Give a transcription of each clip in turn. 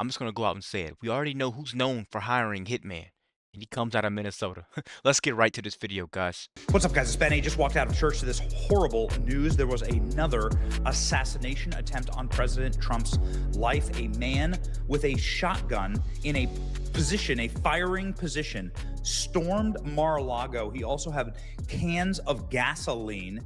I'm just gonna go out and say it. We already know who's known for hiring Hitman, and he comes out of Minnesota. Let's get right to this video, guys. What's up, guys? It's Ben. I just walked out of church to this horrible news. There was another assassination attempt on President Trump's life. A man with a shotgun in a position, a firing position, stormed Mar-A-Lago. He also had cans of gasoline.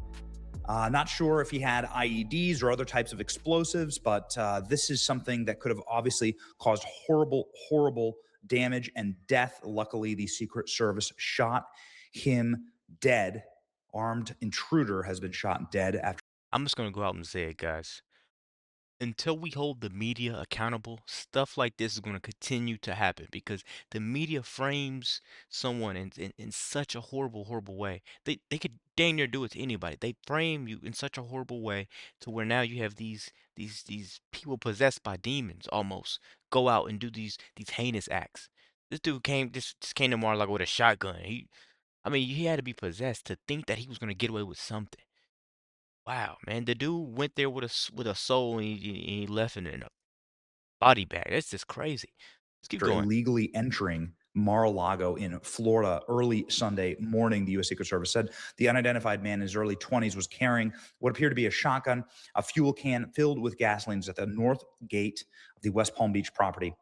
Not sure if he had IEDs or other types of explosives, but this is something that could have obviously caused horrible, horrible damage and death. Luckily, the Secret Service shot him dead. Armed intruder has been shot dead after. I'm just gonna go out and say it, guys. Until we hold the media accountable, stuff like this is going to continue to happen because the media frames someone in such a horrible, horrible way. They could dang near do it to anybody. They frame you in such a horrible way to where now you have these people possessed by demons almost go out and do these heinous acts. This dude just came to Mar-a-Lago with a shotgun. I mean, he had to be possessed to think that he was going to get away with something. Wow, man, the dude went there with a soul and he left it in a body bag. That's just crazy. Let's keep going. Illegally entering Mar-a-Lago in Florida early Sunday morning. The U.S. Secret Service said the unidentified man in his early 20s was carrying what appeared to be a shotgun, a fuel can filled with gasoline at the north gate of the West Palm Beach property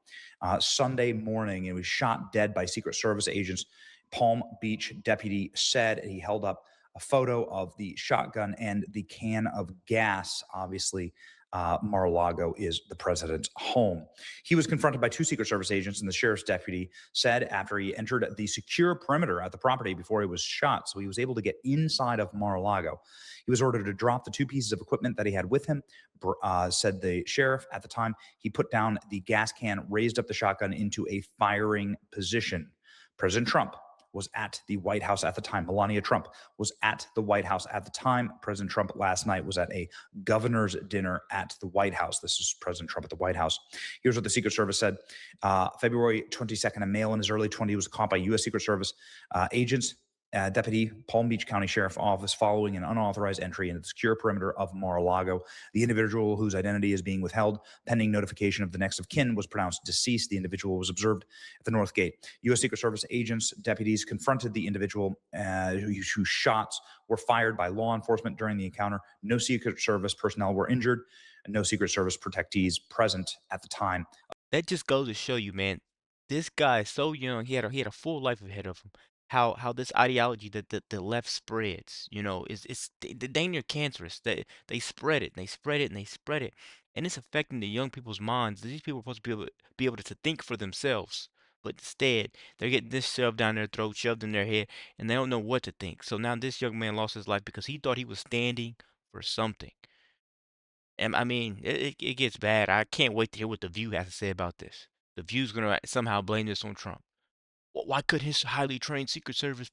Sunday morning. And was shot dead by Secret Service agents. Palm Beach deputy said he held up a photo of the shotgun and the can of gas. Obviously, Mar-a-Lago is the president's home. He was confronted by two Secret Service agents, and the sheriff's deputy said after he entered the secure perimeter at the property before he was shot, so he was able to get inside of Mar-a-Lago. He was ordered to drop the two pieces of equipment that he had with him, said the sheriff. At the time, he put down the gas can, raised up the shotgun into a firing position. President Trump was at the White House at the time. Melania Trump was at the White House at the time. President Trump last night was at a governor's dinner at the White House. This is President Trump at the White House. Here's what the Secret Service said. February 22nd, a male in his early 20s was caught by U.S. Secret Service agents. Deputy Palm Beach County Sheriff Office following an unauthorized entry into the secure perimeter of Mar-a-Lago. The individual whose identity is being withheld pending notification of the next of kin was pronounced deceased. The individual was observed at the North Gate. U.S. Secret Service agents, deputies confronted the individual whose shots were fired by law enforcement during the encounter. No Secret Service personnel were injured, and no Secret Service protectees present at the time. That just goes to show you, man, this guy is so young. He had a full life ahead of him. How this ideology that the left spreads, is the dang near cancerous. They spread it, and they spread it, and they spread it, and it's affecting the young people's minds. These people are supposed to be able to think for themselves, but instead they're getting this shoved down their throat, shoved in their head, and they don't know what to think. So now this young man lost his life because he thought he was standing for something. And I mean, it gets bad. I can't wait to hear what the View has to say about this. The View's gonna somehow blame this on Trump. Why couldn't his highly trained Secret Service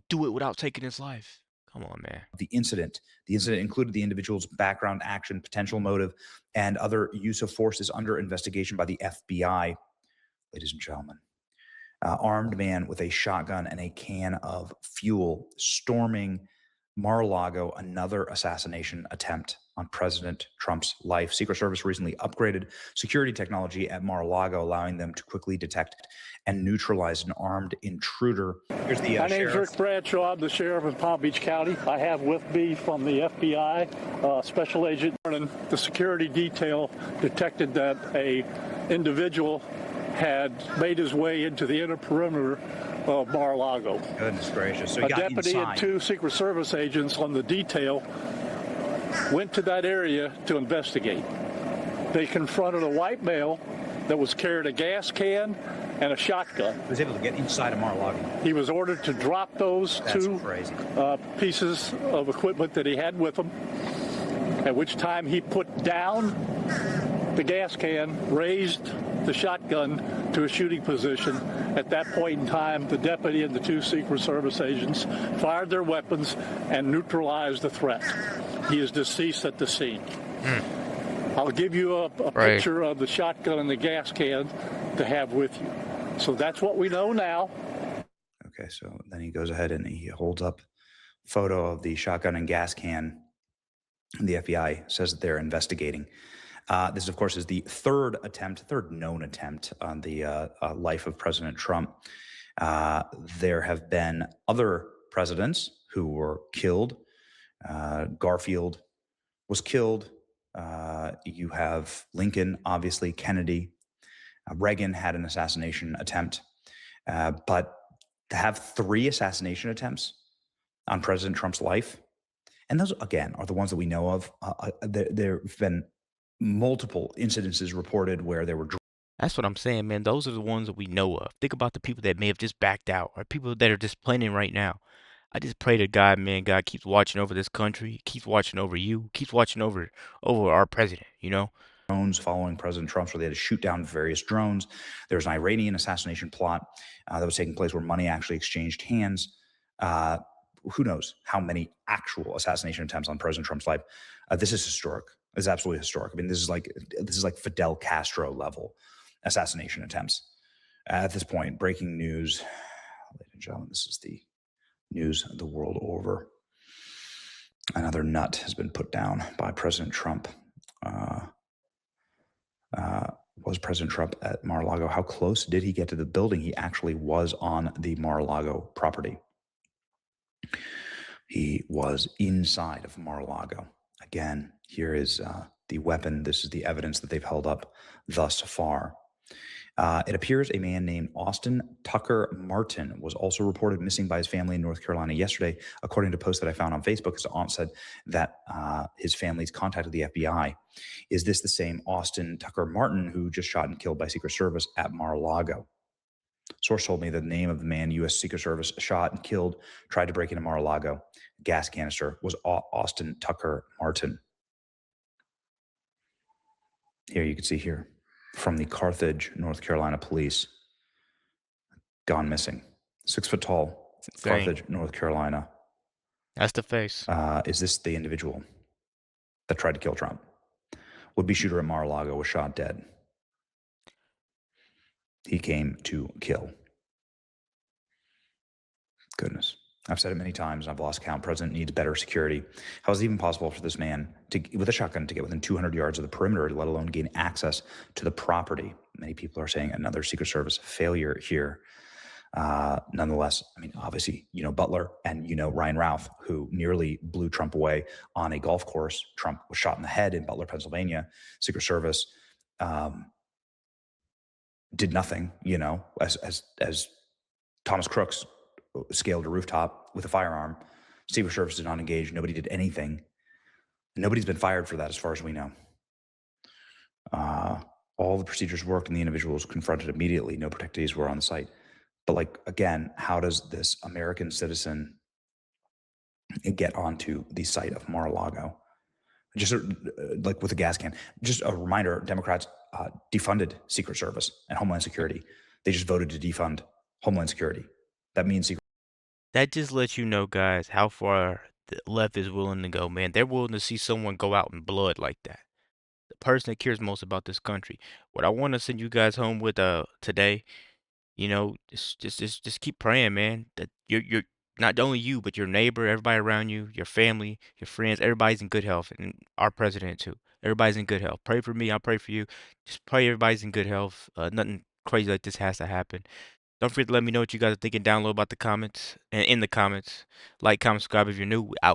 do it without taking his life? Come on, man. The incident included the individual's background, action, potential motive, and other use of force is under investigation by the FBI. Ladies and gentlemen, armed man with a shotgun and a can of fuel storming Mar-a-Lago, another assassination attempt on President Trump's life. Secret Service recently upgraded security technology at Mar-a-Lago, allowing them to quickly detect and neutralize an armed intruder. Here's the My name sheriff. is Rick Bradshaw. I'm the sheriff of Palm Beach County. I have with me from the FBI, Special Agent. The security detail detected that a individual had made his way into the inner perimeter of Mar-a-Lago. Goodness gracious. So a deputy and two Secret Service agents on the detail went to that area to investigate. They confronted a white male that was carrying a gas can and a shotgun. He was able to get inside of Mar-a-Lago. He was ordered to drop those two pieces of equipment that he had with him, at which time he put down the gas can, raised the shotgun to a shooting position. At that point in time, the deputy and the two Secret Service agents fired their weapons and neutralized the threat. He is deceased at the scene. I'll give you a picture of the shotgun and the gas can to have with you. So that's what we know now. Okay, so then he goes ahead and he holds up a photo of the shotgun and gas can. And the FBI says that they're investigating. This, of course, is the third known attempt on the life of President Trump. There have been other presidents who were killed. Garfield was killed. You have Lincoln, obviously, Kennedy. Reagan had an assassination attempt. But to have 3 assassination attempts on President Trump's life, and those, again, are the ones that we know of. There have been multiple incidences reported where there were. That's what I'm saying, man. Those are the ones that we know of. Think about the people that may have just backed out, or people that are just planning right now. I just pray to God, man. God keeps watching over this country, keeps watching over you, keeps watching over our president. You know. Drones following President Trump, where they had to shoot down various drones. There was an Iranian assassination plot that was taking place where money actually exchanged hands. Who knows how many actual assassination attempts on President Trump's life? This is historic. This is absolutely historic. I mean, this is like Fidel Castro level assassination attempts. At this point, breaking news, ladies and gentlemen, this is the news the world over. Another nut has been put down by President Trump. Was President Trump at Mar-A-Lago? How close did he get to the building? He actually was on the Mar-A-Lago property. He was inside of Mar-a-Lago. Again, here is the weapon. This is the evidence that they've held up thus far. It appears a man named Austin Tucker Martin was also reported missing by his family in North Carolina yesterday. According to a post that I found on Facebook, his aunt said that his family's contacted the FBI. Is this the same Austin Tucker Martin who just shot and killed by Secret Service at Mar-a-Lago? Source told me the name of the man U.S. Secret Service shot and killed, tried to break into Mar-a-Lago gas canister, was Austin Tucker Martin. Here you can see here from the Carthage, North Carolina police. Gone missing. 6 foot tall, Carthage, North Carolina. That's the face. Is this the individual that tried to kill Trump? Would-be shooter at Mar-a-Lago was shot dead. He came to kill. Goodness. I've said it many times, and I've lost count. President needs better security. How is it even possible for this man, with a shotgun, to get within 200 yards of the perimeter, let alone gain access to the property? Many people are saying another Secret Service failure here. Nonetheless, I mean, obviously, Butler and Ryan Ralph, who nearly blew Trump away on a golf course. Trump was shot in the head in Butler, Pennsylvania. Secret Service did nothing, as Thomas Crooks scaled a rooftop with a firearm. Secret Service did not engage. Nobody did anything. Nobody's been fired for that as far as we know. All the procedures worked and the individual was confronted immediately. No protectees were on the site. But again, how does this American citizen get onto the site of Mar-a-Lago? Just with a gas can. Just a reminder, Democrats defunded Secret Service and Homeland Security. They just voted to defund Homeland Security. That means that just lets you know, guys, how far the left is willing to go, man. They're willing to see someone go out in blood like that. The person that cares most about this country. What I want to send you guys home with today, just keep praying, man. That you're not only you, but your neighbor, everybody around you, your family, your friends, everybody's in good health, and our president too. Everybody's in good health. Pray for me. I'll pray for you. Just pray everybody's in good health. Nothing crazy like this has to happen. Don't forget to let me know what you guys are thinking down low about the comments and in the comments. Like, comment, subscribe if you're new. Out.